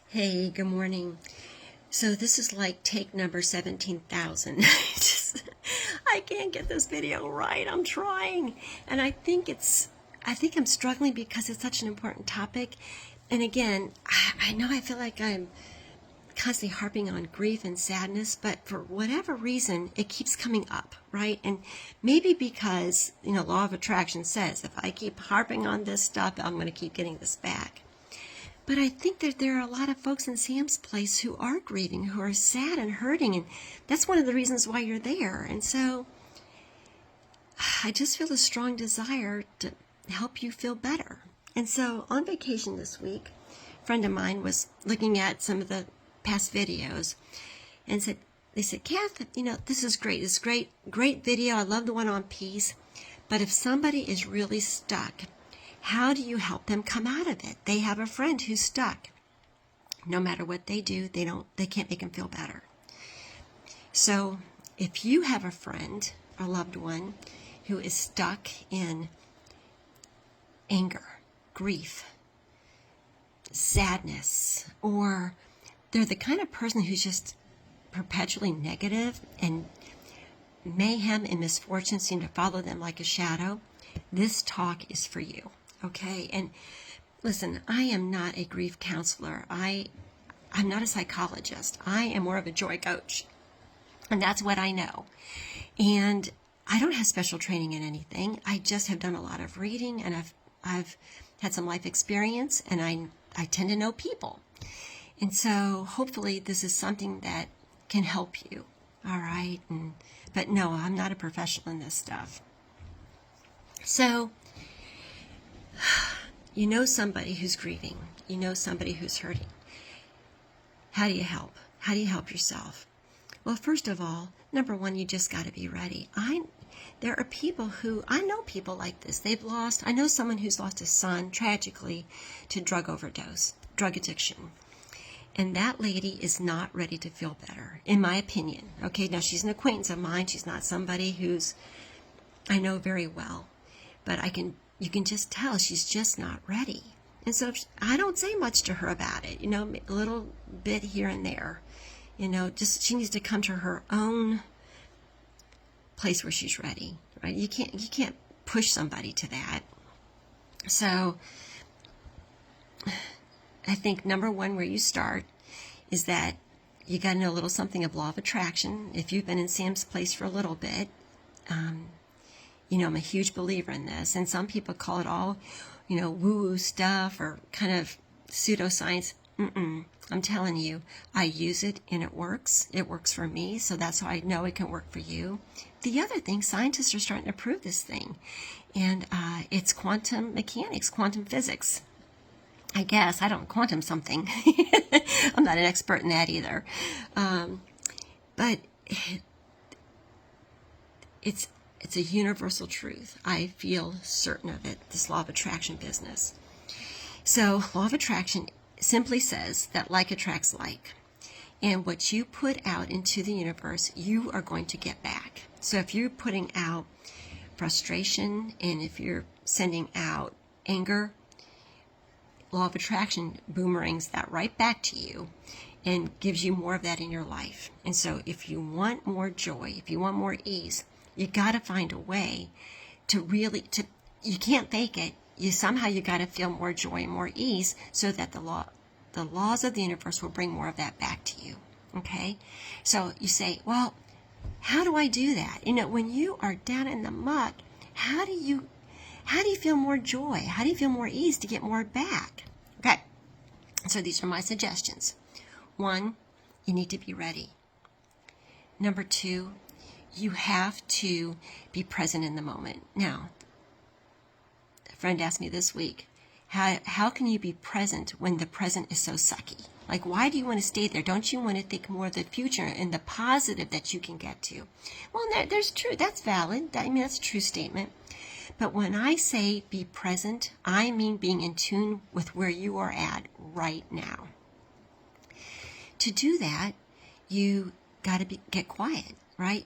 Hey, good morning. So this is like take number 17,000. I can't get this video right. I'm trying. And I think I'm struggling because it's such an important topic. And again, I know I feel like I'm constantly harping on grief and sadness, but for whatever reason, it keeps coming up, right? And maybe because, law of attraction says if I keep harping on this stuff, I'm going to keep getting this back. But I think that there are a lot of folks in Sam's Place who are grieving, who are sad and hurting, and that's one of the reasons why you're there. And so I just feel a strong desire to help you feel better. And so on vacation this week, a friend of mine was looking at some of the past videos and they said, Kath, this is great. This is great video. I love the one on peace. But if somebody is really stuck, how do you help them come out of it? They have a friend who's stuck. No matter what they do, they can't make them feel better. So if you have a friend or loved one who is stuck in anger, grief, sadness, or they're the kind of person who's just perpetually negative and mayhem and misfortune seem to follow them like a shadow, this talk is for you. Okay, and listen, I am not a grief counselor. I'm not a psychologist. I am more of a joy coach, and that's what I know. And I don't have special training in anything. I just have done a lot of reading, and I've had some life experience, and I tend to know people. And so hopefully this is something that can help you. All right, but no, I'm not a professional in this stuff. So you know somebody who's grieving. You know somebody who's hurting. How do you help? How do you help yourself? Well, first of all, number one, you just got to be ready. There are people I know people like this. I know someone who's lost a son tragically to drug overdose, drug addiction. And that lady is not ready to feel better, in my opinion. Okay, now she's an acquaintance of mine. She's not somebody I know very well. But you can just tell she's just not ready. And so I don't say much to her about it, a little bit here and there. Just she needs to come to her own place where she's ready, right? You can't push somebody to that. So I think number one, where you start is that you got to know a little something of law of attraction. If you've been in Sam's Place for a little bit, I'm a huge believer in this, and some people call it all, woo-woo stuff or kind of pseudoscience. I'm telling you, I use it and it works. It works for me, so that's how I know it can work for you. The other thing, scientists are starting to prove this thing, and it's quantum mechanics, quantum physics. I guess, I don't quantum something. I'm not an expert in that either. But it's a universal truth. I feel certain of it, this law of attraction business. So law of attraction simply says that like attracts like. And what you put out into the universe, you are going to get back. So if you're putting out frustration and if you're sending out anger, law of attraction boomerangs that right back to you and gives you more of that in your life. And so if you want more joy, if you want more ease, you got to find a way you can't fake it. You got to feel more joy and more ease so that the laws of the universe will bring more of that back to you. Okay? So you say, well, how do I do that? When you are down in the muck, how do you feel more joy? How do you feel more ease to get more back? Okay. So these are my suggestions. 1, you need to be ready. Number 2, you have to be present in the moment. Now, a friend asked me this week, how can you be present when the present is so sucky? Like, why do you want to stay there? Don't you want to think more of the future and the positive that you can get to? Well, there's true. That's valid. That's a true statement. But when I say be present, I mean being in tune with where you are at right now. To do that, you got to get quiet, right?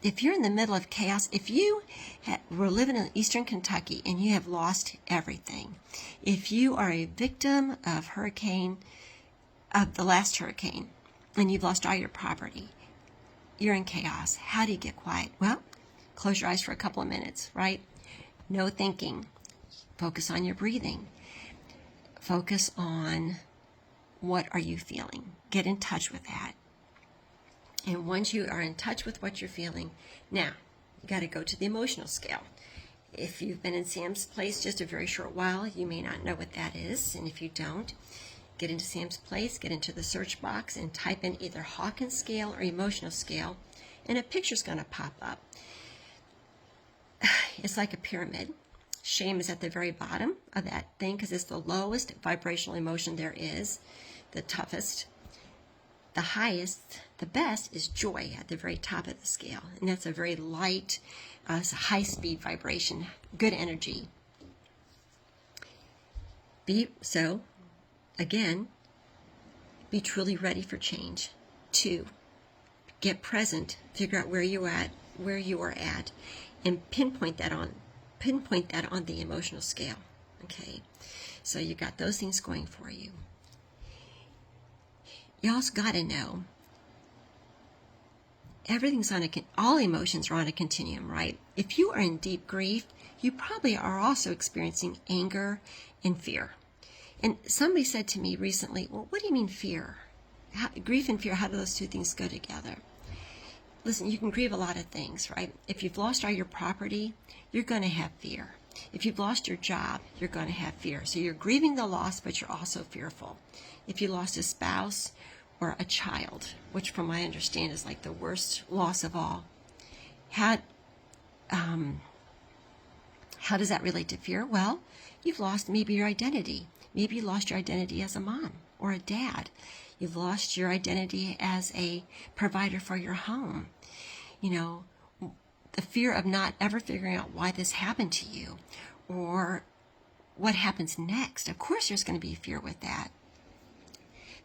If you're in the middle of chaos, if you were living in eastern Kentucky and you have lost everything, if you are a victim of Hurricane of the last hurricane and you've lost all your property. You're in chaos. How do you get quiet? Well, close your eyes for a couple of minutes, right? No thinking. Focus on your breathing. Focus on what are you feeling. Get in touch with that. And once you are in touch with what you're feeling, now you got to go to the emotional scale. If you've been in Sam's Place just a very short while, you may not know what that is. And if you don't, get into Sam's Place, get into the search box, and type in either Hawkins scale or emotional scale, and a picture's going to pop up. It's like a pyramid. Shame is at the very bottom of that thing because it's the lowest vibrational emotion there is, the toughest. The highest, the best is joy at the very top of the scale. And that's a very light, it's a high-speed vibration, good energy. Again, be truly ready for change. 2, get present, figure out where you are at, and pinpoint that on the emotional scale. Okay, so you got those things going for you. You also got to know all emotions are on a continuum, right? If you are in deep grief, you probably are also experiencing anger and fear. And somebody said to me recently, well, what do you mean fear? Grief and fear, how do those two things go together? Listen, you can grieve a lot of things, right? If you've lost all your property, you're going to have fear. If you've lost your job, you're going to have fear. So you're grieving the loss, but you're also fearful. If you lost a spouse or a child, which from my understanding is like the worst loss of all, how does that relate to fear? Well, you've lost maybe your identity. Maybe you lost your identity as a mom or a dad. You've lost your identity as a provider for your home. You know, the fear of not ever figuring out why this happened to you or what happens next. Of course, there's going to be fear with that.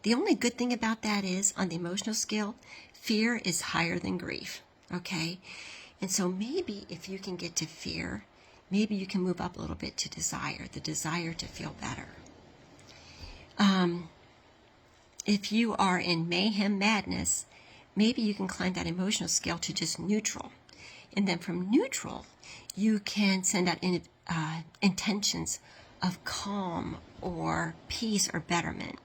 The only good thing about that is, on the emotional scale, fear is higher than grief, okay? And so maybe if you can get to fear, maybe you can move up a little bit to desire, the desire to feel better. If you are in mayhem madness, maybe you can climb that emotional scale to just neutral. And then from neutral, you can send out intentions of calm or peace or betterment.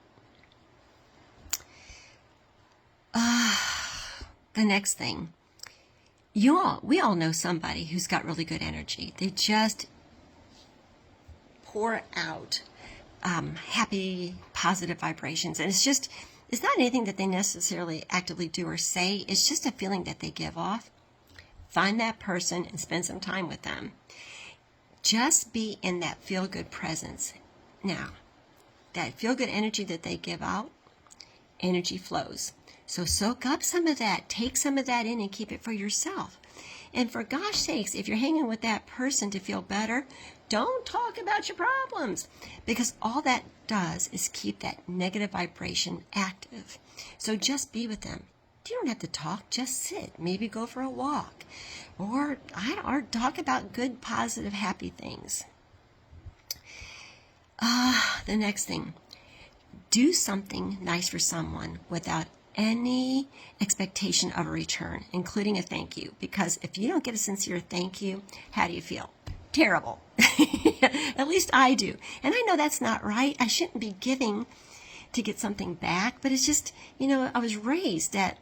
The next thing, we all know somebody who's got really good energy. They just pour out happy, positive vibrations. And it's not anything that they necessarily actively do or say. It's just a feeling that they give off. Find that person and spend some time with them. Just be in that feel-good presence. Now, that feel-good energy that they give out, energy flows. So soak up some of that, take some of that in and keep it for yourself. And for gosh sakes, if you're hanging with that person to feel better, don't talk about your problems, because all that does is keep that negative vibration active. So just be with them. You don't have to talk, just sit, maybe go for a walk, or talk about good, positive, happy things. The next thing, do something nice for someone without any expectation of a return, including a thank you. Because if you don't get a sincere thank you, how do you feel? Terrible. At least I do. And I know that's not right. I shouldn't be giving to get something back. But it's just, I was raised that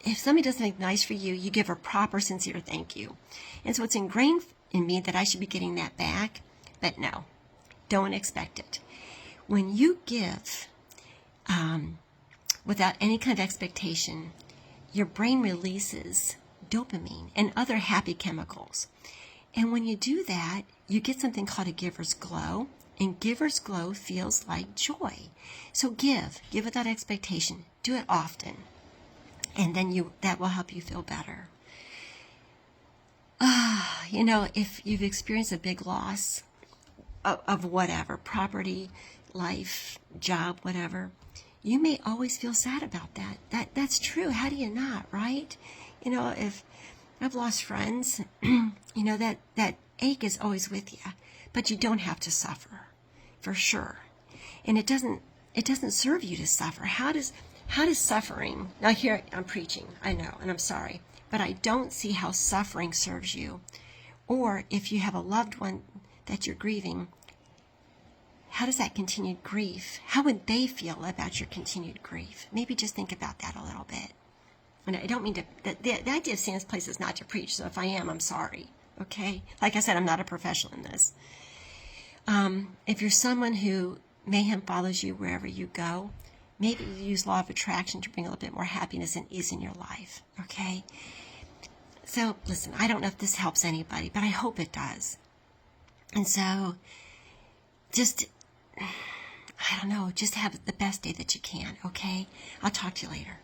if somebody does something nice for you, you give a proper, sincere thank you. And so it's ingrained in me that I should be getting that back. But no, don't expect it. When you give without any kind of expectation, your brain releases dopamine and other happy chemicals. And when you do that, you get something called a giver's glow. And giver's glow feels like joy. So give without expectation. Do it often. And then that will help you feel better. If you've experienced a big loss of whatever, property, life, job, whatever, you may always feel sad about that. That's true. How do you not, right? If I've lost friends, that ache is always with you, but you don't have to suffer, for sure. And it It doesn't serve you to suffer. How does suffering, now here I'm preaching, I know, and I'm sorry, but I don't see how suffering serves you. Or if you have a loved one that you're grieving, how does that continued grief, how would they feel about your continued grief? Maybe just think about that a little bit. And I don't mean to, the idea of Sam's Place is not to preach, so if I am, I'm sorry, okay? Like I said, I'm not a professional in this. If you're someone who mayhem follows you wherever you go, maybe you use law of attraction to bring a little bit more happiness and ease in your life, okay? So, listen, I don't know if this helps anybody, but I hope it does. And so, just, I don't know, just have the best day that you can, okay? I'll talk to you later.